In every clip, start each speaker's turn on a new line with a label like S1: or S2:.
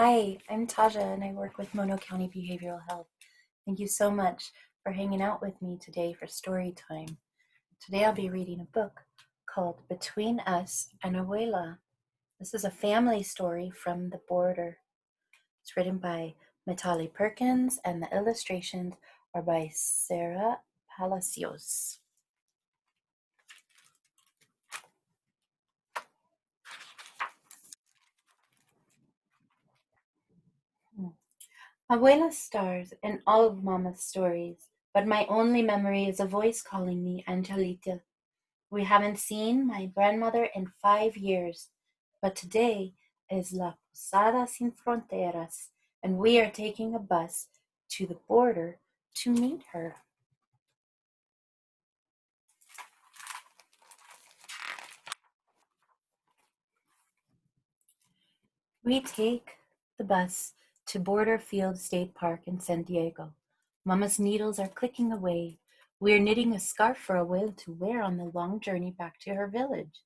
S1: Hi, I'm Taja and I work with Mono County Behavioral Health. Thank you so much for hanging out with me today for story time. Today I'll be reading a book called Between Us and Abuela. This is a family story from the border. It's written by Mitali Perkins and the illustrations are by Sarah Palacios. Abuela stars in all of Mama's stories, but my only memory is a voice calling me Angelita. We haven't seen my grandmother in 5 years, but today is La Posada Sin Fronteras, and we are taking a bus to the border to meet her. We take the bus to Border Field State Park in San Diego. Mama's needles are clicking away. We are knitting a scarf for Abuela to wear on the long journey back to her village.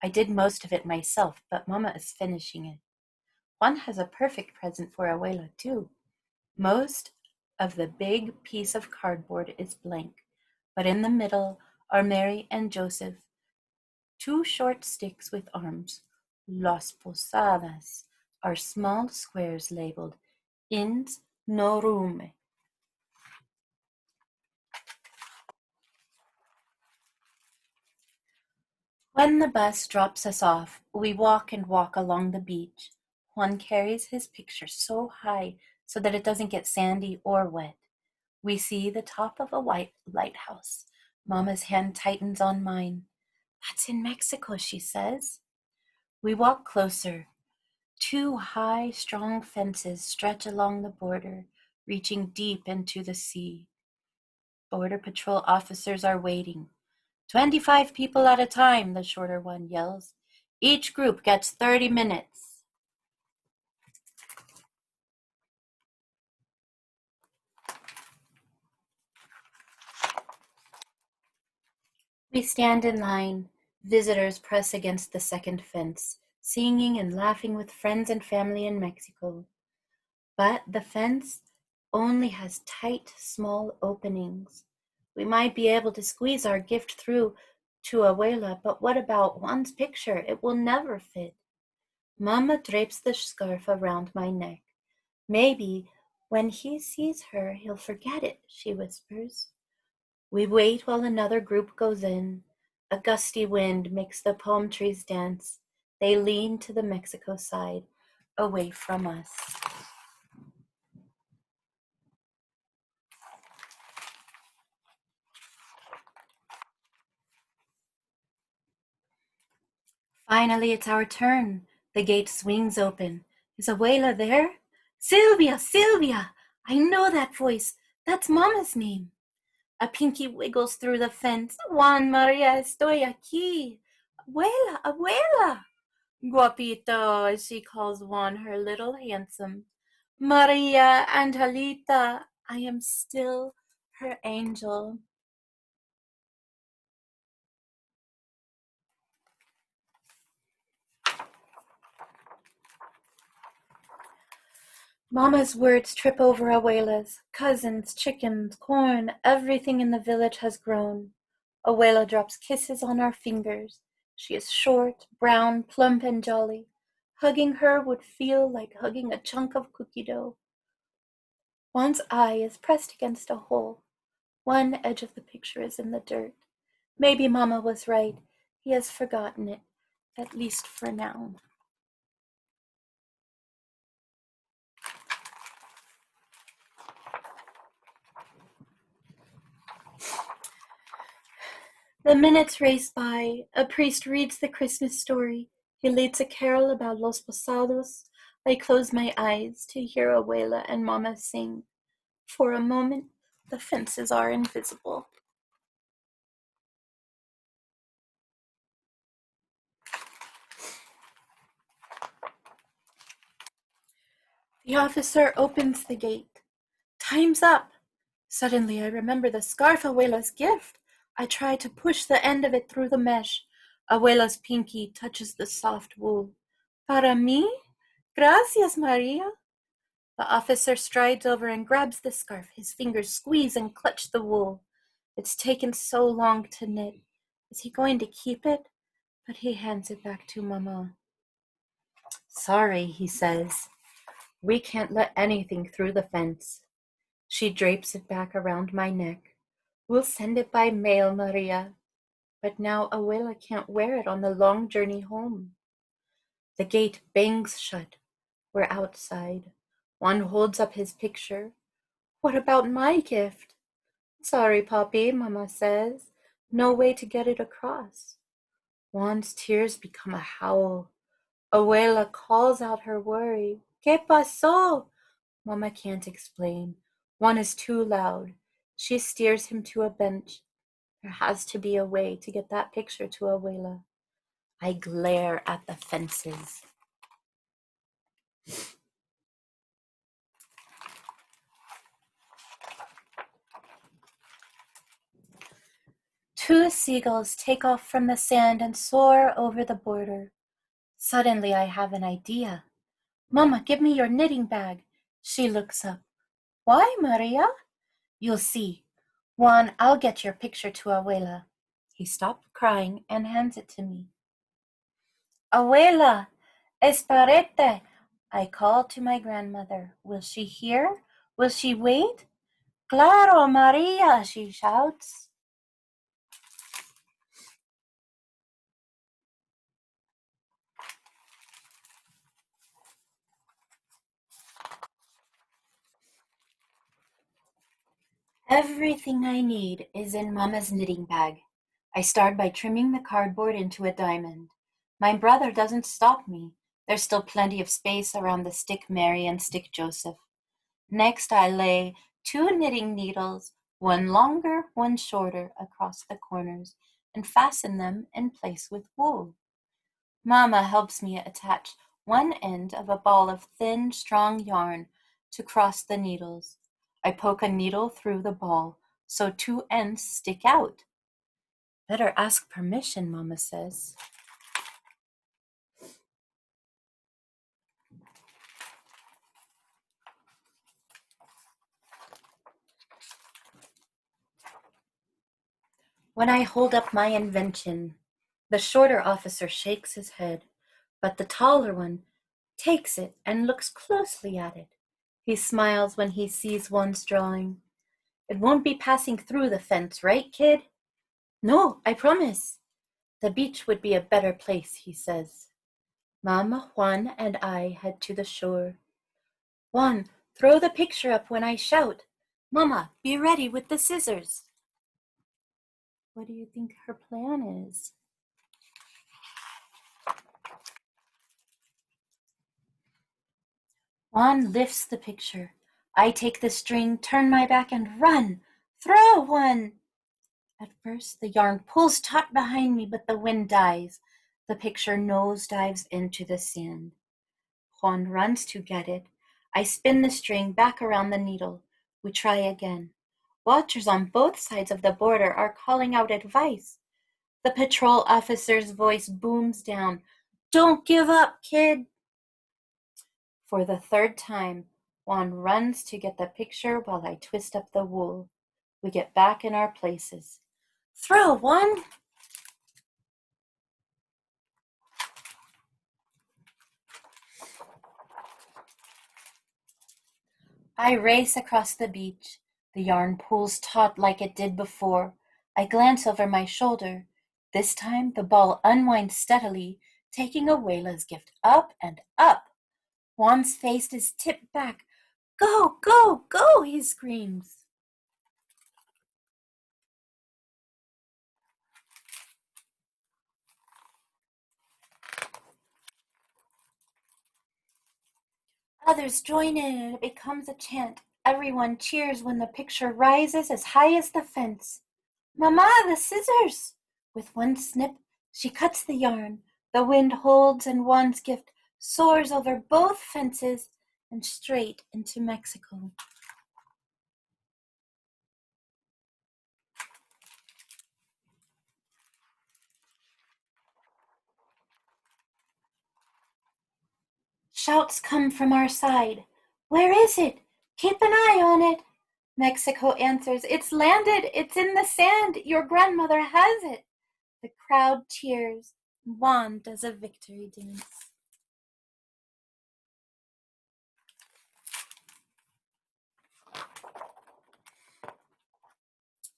S1: I did most of it myself, but Mama is finishing it. Juan has a perfect present for Abuela, too. Most of the big piece of cardboard is blank, but in the middle are Mary and Joseph, two short sticks with arms. Las Posadas are small squares labeled Ins no Rume. When the bus drops us off, we walk and walk along the beach. Juan carries his picture so high so that it doesn't get sandy or wet. We see the top of a white lighthouse. Mama's hand tightens on mine. That's in Mexico, she says. We walk closer. Two high, strong fences stretch along the border, reaching deep into the sea. Border Patrol officers are waiting. 25 people at a time, the shorter one yells. Each group gets 30 minutes. We stand in line. Visitors press against the second fence, singing and laughing with friends and family in Mexico. But the fence only has tight, small openings. We might be able to squeeze our gift through to Abuela, but what about Juan's picture? It will never fit. Mama drapes the scarf around my neck. Maybe when he sees her, he'll forget it, she whispers. We wait while another group goes in. A gusty wind makes the palm trees dance. They lean to the Mexico side, away from us. Finally, it's our turn. The gate swings open. Is Abuela there? Sylvia, Sylvia! I know that voice. That's Mama's name. A pinky wiggles through the fence. Juan Maria, estoy aquí. Abuela, Abuela! Guapito, as she calls Juan her little handsome. Maria Angelita, I am still her angel. Mama's words trip over Abuela's. Cousins, chickens, corn, everything in the village has grown. Abuela drops kisses on our fingers. She is short, brown, plump, and jolly. Hugging her would feel like hugging a chunk of cookie dough. Juan's eye is pressed against a hole. One edge of the picture is in the dirt. Maybe Mama was right. He has forgotten it, at least for now. The minutes race by. A priest reads the Christmas story. He leads a carol about Los Posados. I close my eyes to hear Abuela and Mama sing. For a moment, the fences are invisible. The officer opens the gate. Time's up. Suddenly, I remember the scarf Abuela's gift. I try to push the end of it through the mesh. Abuela's pinky touches the soft wool. Para mí? Gracias, Maria. The officer strides over and grabs the scarf. His fingers squeeze and clutch the wool. It's taken so long to knit. Is he going to keep it? But he hands it back to Mama. Sorry, he says. We can't let anything through the fence. She drapes it back around my neck. We'll send it by mail, Maria. But now Abuela can't wear it on the long journey home. The gate bangs shut. We're outside. Juan holds up his picture. What about my gift? Sorry, Poppy, Mama says. No way to get it across. Juan's tears become a howl. Abuela calls out her worry. ¿Qué pasó? Mama can't explain. Juan is too loud. She steers him to a bench. There has to be a way to get that picture to Abuela. I glare at the fences. Two seagulls take off from the sand and soar over the border. Suddenly I have an idea. Mama, give me your knitting bag. She looks up. Why, Maria? You'll see. Juan, I'll get your picture to Abuela. He stopped crying and hands it to me. Abuela, esperete. I call to my grandmother. Will she hear? Will she wait? Claro, Maria, she shouts. Everything I need is in Mama's knitting bag. I start by trimming the cardboard into a diamond. My brother doesn't stop me. There's still plenty of space around the stick Mary and stick Joseph. Next, I lay two knitting needles, one longer, one shorter, across the corners and fasten them in place with wool. Mama helps me attach one end of a ball of thin, strong yarn to cross the needles. I poke a needle through the ball so two ends stick out. Better ask permission, Mama says. When I hold up my invention, the shorter officer shakes his head, but the taller one takes it and looks closely at it. He smiles when he sees one's drawing. It won't be passing through the fence, right, kid? No, I promise. The beach would be a better place, he says. Mama, Juan, and I head to the shore. Juan, throw the picture up when I shout. Mama, be ready with the scissors. What do you think her plan is? Juan lifts the picture. I take the string, turn my back, and run. Throw, Juan! At first, the yarn pulls taut behind me, but the wind dies. The picture nosedives into the sand. Juan runs to get it. I spin the string back around the needle. We try again. Watchers on both sides of the border are calling out advice. The patrol officer's voice booms down. Don't give up, kid! For the third time, Juan runs to get the picture while I twist up the wool. We get back in our places. Throw, Juan! I race across the beach. The yarn pulls taut like it did before. I glance over my shoulder. This time the ball unwinds steadily, taking Abuela's gift up and up. Juan's face is tipped back. Go, go, go, he screams. Others join in and it becomes a chant. Everyone cheers when the picture rises as high as the fence. Mama, the scissors! With one snip, she cuts the yarn. The wind holds and Juan's gift soars over both fences and straight into Mexico. Shouts come from our side. Where is it? Keep an eye on it. Mexico answers, it's landed. It's in the sand. Your grandmother has it. The crowd cheers. Juan does a victory dance.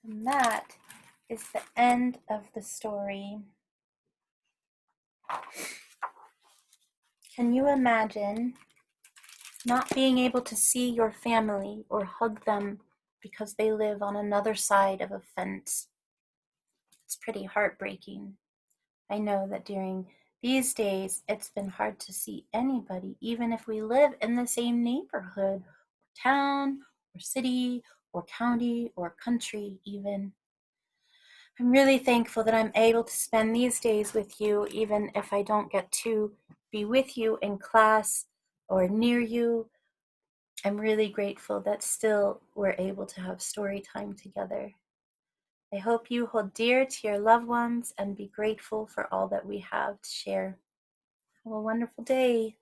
S1: And that is the end of the story. Can you imagine not being able to see your family or hug them because they live on another side of a fence? It's pretty heartbreaking. I know that during these days it's been hard to see anybody, even if we live in the same neighborhood, or town, or city, or county, or country even. I'm really thankful that I'm able to spend these days with you, even if I don't get to be with you in class or near you. I'm really grateful that still we're able to have story time together. I hope you hold dear to your loved ones and be grateful for all that we have to share. Have a wonderful day.